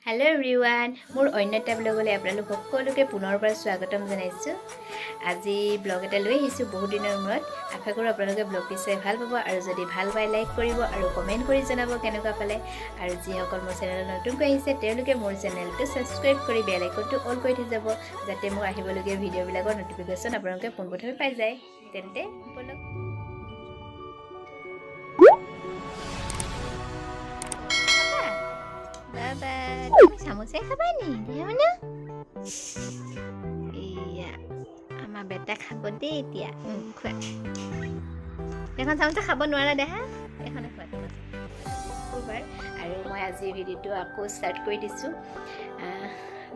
Hello everyone, মোৰ অন্য এটা ব্লগলৈ আপোনালোক সকলোকে পুনৰবাৰ স্বাগতম জনাইছো। আজি ব্লগ এটা লৈ আহিছো বহুত দিনৰ মূৰত। আশা কৰোঁ আপোনালোকে ব্লগটি চাই ভাল পাব আৰু যদি ভাল পায় লাইক কৰিব আৰু কমেন্ট কৰি জনাব কেনেকুৱা পালে আৰু যিসকল মোৰ চেনেলত নতুনকৈ আহিছে তেওঁলোকে মোৰ চেনেলটো সাবস্ক্ৰাইব কৰি বেল আইকনটো অল কৰি থৈ যাব যাতে মোৰ আহিবলগীয়া ভিডিঅ'বিলাকৰ নটিফিকেশ্যন আপোনালোকে পোনপ্ৰথমে পাই যায়। তেন্তে বলক Baba, kamu samusai kapan nih? Gimana? Iya, sama beta kabon date ya. Kuat. Dengan samusai kabon nuara dah. এখন kuat. Kuat. আৰু মই আজি ভিডিঅ'টো আকৌ ষ্টাৰ্ট কৰি দিছোঁ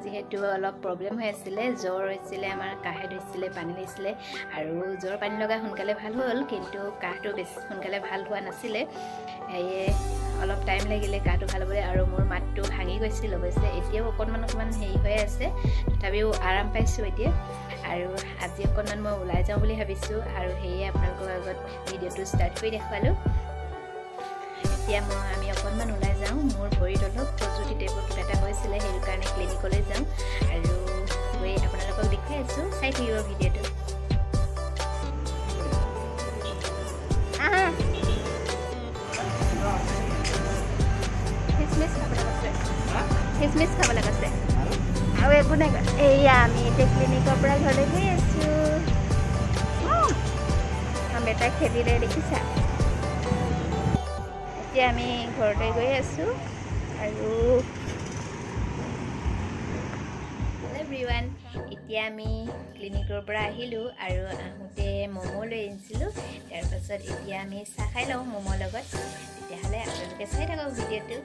যিহেতু অলপ প্ৰব্লেম হৈ আছিলে জ্বৰ হৈছিলে আমাৰ কাহে হৈছিলে পানী লাগিছিলে আৰু জ্বৰ পানী লগা সোনকালে ভাল হ'ল কিন্তু কাহটো বেছি সোনকালে ভাল হোৱা নাছিলে অলপ টাইম লাগিলে কাহটো ভাল হ'বলৈ আৰু মোৰ মাতটো ভাঙি গৈছিল অৱশ্যে এতিয়াও অকণমান হেৰি হৈ আছে তথাপিও আৰাম পাইছোঁ এতিয়া আৰু আজি অকণমান মই ওলাই যাওঁ বুলি ভাবিছোঁ আৰু সেয়ে আপোনালোকৰ আগত ভিডিঅ'টো ষ্টাৰ্ট কৰি দেখুৱালোঁ এতিয়া আমি অকণমান ওলাই যাওঁ মোৰ ভৰিত অলপ খজুতি টাইপৰ কিবা এটা হৈছিলে সেইটো কাৰণে ক্লিনিকলৈ যাওঁ আৰু গৈ আপোনালোকক দেখুৱাই আছোঁ চাই থাকিব ভিডিঅ'টো Kismis খাব লাগিছে আৰু একো নাই এয়া আমি এতিয়া ক্লিনিকৰ পৰা ঘৰলৈ গৈ আছোঁ বেটাই খেলিলে দেখিছা এতিয়া আমি ঘৰলৈ গৈ আছোঁ আৰু এভৰিৱান এতিয়া আমি ক্লিনিকৰ পৰা আহিলোঁ আৰু আহোঁতে ম'ম' লৈ আনিছিলোঁ তাৰপাছত এতিয়া আমি চাহ খাই লওঁ ম'ম'ৰ লগত তেতিয়াহ'লে আপোনালোকে চাই থাকক ভিডিঅ'টো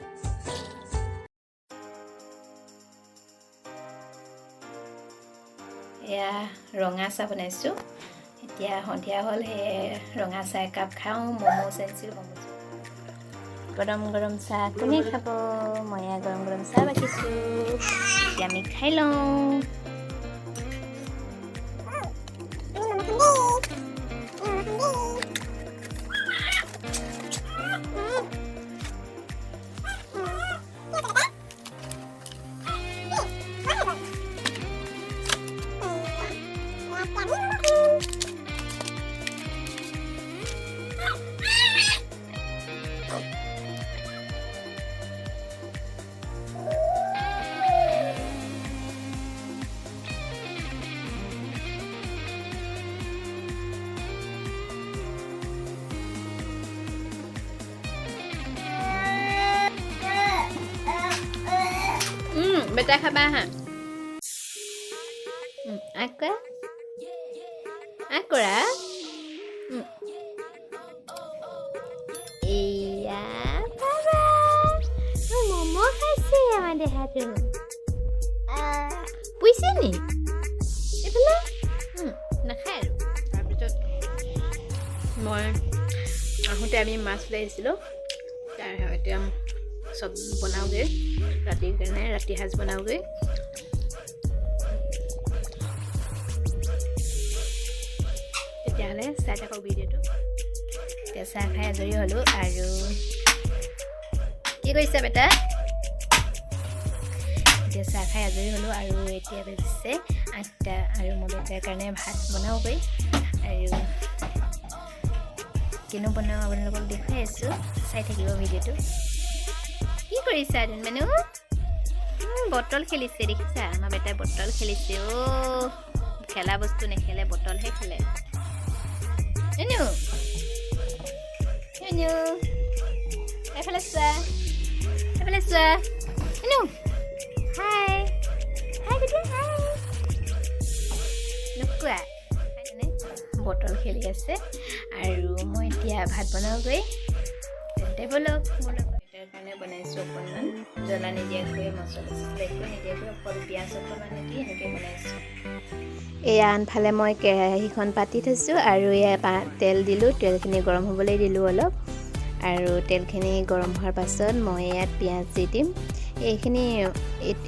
এয়া ৰঙা চাহ বনাইছোঁ এতিয়া সন্ধিয়া হ'ল সেই ৰঙা চাহ একাপ খাওঁ ম'ম' চাইছিলোঁ গৰম গৰম চাহ কোনে খাব মই গৰম গৰম চাহ বাকিছোঁ এতিয়া আমি খাই লওঁ Beta খাবা হা Aku Akura Iya Baba Momo kasih sama dia hatu Puisi nih Ibalah Nakhal তাৰপিছত মই আহোঁতে আমি মাছ লৈ আহিছিলোঁ এতিয়া সব বনাওঁগৈ ৰাতিৰ কাৰণে ৰাতি সাজ বনাওঁগৈ তেতিয়াহ'লে চাই থাকক ভিডিঅ'টো এতিয়া চাহ খাই আজৰি হ'লোঁ আৰু কি কৰিছা বেটা এতিয়া চাহ খাই আজৰি হ'লোঁ আৰু এতিয়া বাজিছে 8টা আৰু মই বেটাৰ কাৰণে ভাত বনাওঁগৈ আৰু কিনো বনাওঁ আপোনালোকক দেখুৱাই আছোঁ চাই থাকিব ভিডিঅ'টো কি কৰিছা মানে বটল খেলিছে দেখিছা আমাৰ বেটাই বটল খেলিছে খেলা বস্তু নেখেলে বটলহে খেলে এনো এফালে চোৱা এনো হাই বেটা হাই নোকোৱা বটল খেলি আছে আৰু মই এতিয়া ভাত বনাওঁগৈ তেন্তে বলক মোৰ কাৰণে বনাইছোঁ অকণমান জ্বলা নিদিয়াকৈ মছলা চছলা নিদিয়াকৈ অকল পিঁয়াজ অকণমান দি এনেকৈ বনাইছোঁ এয়া আনফালে মই কেৰাহীখন পাতি থৈছোঁ আৰু এয়া তেল দিলোঁ তেলখিনি গৰম হ'বলৈ দিলোঁ অলপ আৰু তেলখিনি গৰম হোৱাৰ পাছত মই ইয়াত পিঁয়াজ দি দিম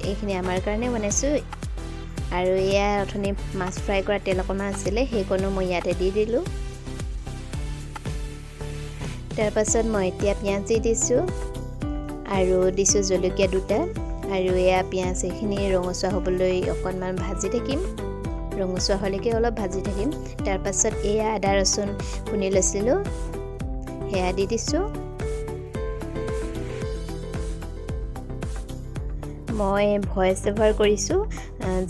এইখিনি আমাৰ কাৰণে বনাইছোঁ আৰু এয়া অথনি মাছ ফ্ৰাই কৰা তেল অকণমান আছিলে সেইকণো মই ইয়াতে দি দিলোঁ তাৰপাছত মই এতিয়া পিঁয়াজ দি দিছোঁ আৰু দিছোঁ জলকীয়া দুটা আৰু এয়া পিঁয়াজ এইখিনি ৰঙচুৱা হ'বলৈ অকণমান ভাজি থাকিম ৰঙচুৱা হ'লেকে অলপ ভাজি থাকিম তাৰ পাছত এয়া আদা ৰচুন খুন্দি লৈছিলোঁ সেয়া দি দিছোঁ মই ভইচ অভাৰ কৰিছোঁ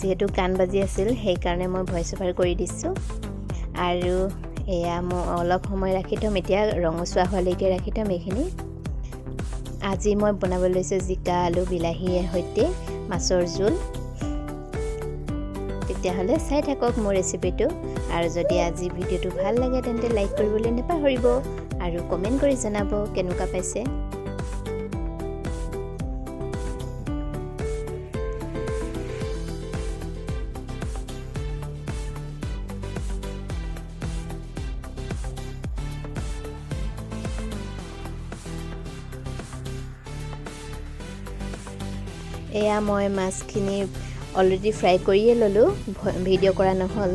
যিহেতু কাণ বাজি আছিল সেইকাৰণে মই ভইচ অভাৰ কৰি দিছোঁ আৰু এয়া মই অলপ সময় ৰাখি থ'ম এতিয়া ৰঙচুৱা হ'লেকে ৰাখি থ'ম এইখিনি আজি মই বনাব লৈছোঁ জিকা আলু বিলাহীৰ সৈতে মাছৰ জোল তেতিয়াহ'লে চাই থাকক মোৰ ৰেচিপিটো আৰু যদি আজি ভিডিঅ'টো ভাল লাগে তেন্তে লাইক কৰিবলৈ নাপাহৰিব আৰু কমেণ্ট কৰি জনাব কেনেকুৱা পাইছে এয়া মই মাছখিনি অলৰেডি ফ্ৰাই কৰিয়ে ল'লোঁ ভিডিঅ' কৰা নহ'ল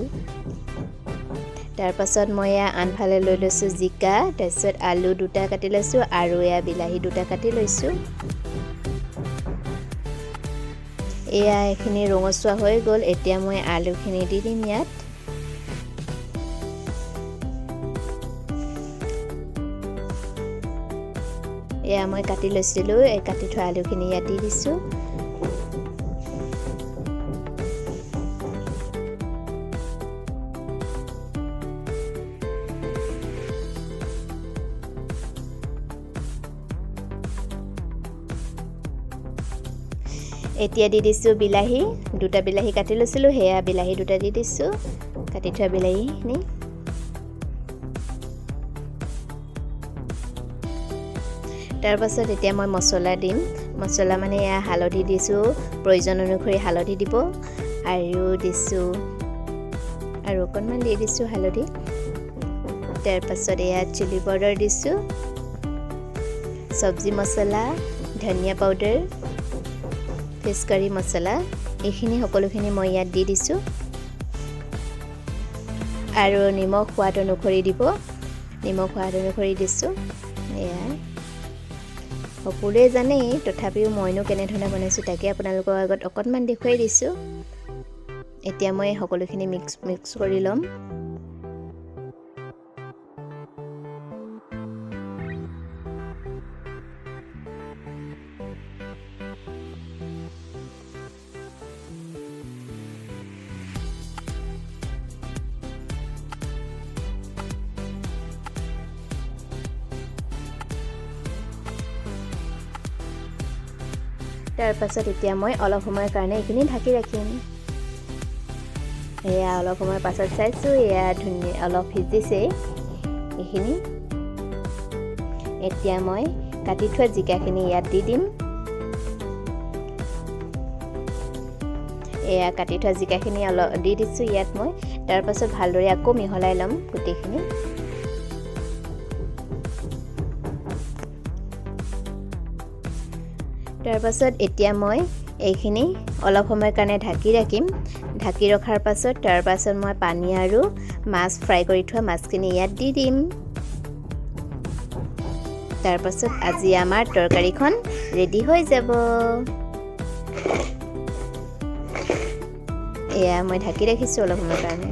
তাৰ পাছত মই এয়া আনফালে লৈ লৈছোঁ জিকা তাৰপিছত আলু দুটা কাটি লৈছোঁ আৰু এয়া বিলাহী দুটা কাটি লৈছোঁ এয়া এইখিনি ৰঙচুৱা হৈ গ'ল এতিয়া মই আলুখিনি দি দিম ইয়াত এয়া মই কাটি লৈছিলোঁ এই কাটি থোৱা আলুখিনি ইয়াত দি দিছোঁ এতিয়া দি দিছোঁ বিলাহী দুটা বিলাহী কাটি লৈছিলোঁ সেয়া বিলাহী দুটা দি দিছোঁ কাটি থোৱা বিলাহীখিনি তাৰ পাছত এতিয়া মই মছলা দিম মছলা মানে এয়া হালধি দিছোঁ প্ৰয়োজন অনুসৰি হালধি দিব আৰু দিছোঁ আৰু অকণমান দি দিছোঁ হালধি তাৰ পাছত এয়া চিলি পাউডাৰ দিছোঁ চব্জি মছলা ধনিয়া পাউডাৰ ফিছ কাৰী মছলা এইখিনি সকলোখিনি মই ইয়াত দি দিছোঁ আৰু নিমখ সোৱাদ অনুসৰি দিব নিমখ সোৱাদ অনুসৰি দিছোঁ এয়া সকলোৱে জানেই তথাপিও মইনো কেনেধৰণে বনাইছোঁ তাকে আপোনালোকৰ আগত অকণমান দেখুৱাই দিছোঁ এতিয়া মই সকলোখিনি মিক্স কৰি ল'ম তাৰ পাছত এতিয়া মই অলপ সময়ৰ কাৰণে এইখিনি ঢাকি ৰাখিম এয়া অলপ সময়ৰ পাছত চাইছোঁ এয়া ধুনীয়া অলপ সিজিছে এইখিনি এতিয়া মই কাটি থোৱা জিকাখিনি ইয়াত দি দিম এয়া কাটি থোৱা জিকাখিনি অলপ দি দিছোঁ ইয়াত মই তাৰ পাছত ভালদৰে আকৌ মিহলাই ল'ম গোটেইখিনি তাৰ পাছত এতিয়া মই এইখিনি অলপ সময়ৰ কাৰণে ঢাকি ৰাখিম ঢাকি ৰখাৰ পাছত তাৰ পাছত মই পানী আৰু মাছ ফ্ৰাই কৰি থোৱা মাছখিনি ইয়াত দি দিম তাৰ পাছত আজি আমাৰ তৰকাৰীখন ৰেডি হৈ যাব এয়া মই ঢাকি ৰাখিছোঁ অলপ সময়ৰ কাৰণে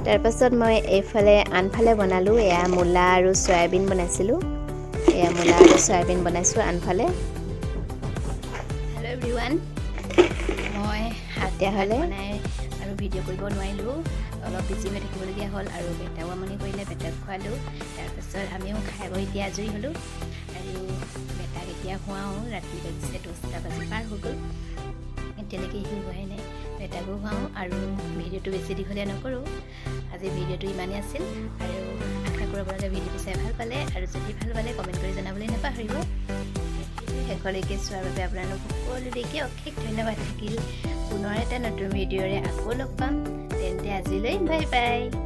তাৰ পাছত মই এইফালে আনফালে বনালোঁ এয়া মূলা আৰু চয়াবিন বনাইছিলোঁ এয়া মূলা আৰু চয়াবিন বনাইছোঁ আনফালে এভৰিৱান মই তেতিয়াহ'লে বনাই আৰু ভিডিঅ' কৰিব নোৱাৰিলোঁ অলপ বিজি হৈ থাকিবলগীয়া হ'ল আৰু বেটাও আমনি কৰিলে বেটাক খোৱালোঁ তাৰপাছত আমিও খাই বৈ এতিয়া আজৰি হ'লোঁ আৰু বেটাক এতিয়া খুৱাওঁ ৰাতি বাজিছে 10টা বাজি পাৰ হৈ গ'ল এতিয়ালৈকে সি হোৱাই নাই বেটাকো খুৱাওঁ আৰু ভিডিঅ'টো বেছি দীঘলীয়া নকৰোঁ আজি ভিডিঅ'টো ইমানেই আছিল আৰু আশা কৰোঁ আপোনালোকে ভিডিঅ'টো চাই ভাল পালে আৰু যদি ভাল পালে কমেণ্ট কৰি জনাবলৈ নাপাহৰিব শেষলৈকে চোৱাৰ বাবে আপোনালোক সকলোলৈকে অশেষ ধন্যবাদ থাকিল পুনৰ এটা নতুন ভিডিঅ'ৰে আকৌ লগ পাম তেন্তে আজিলৈ বাই বাই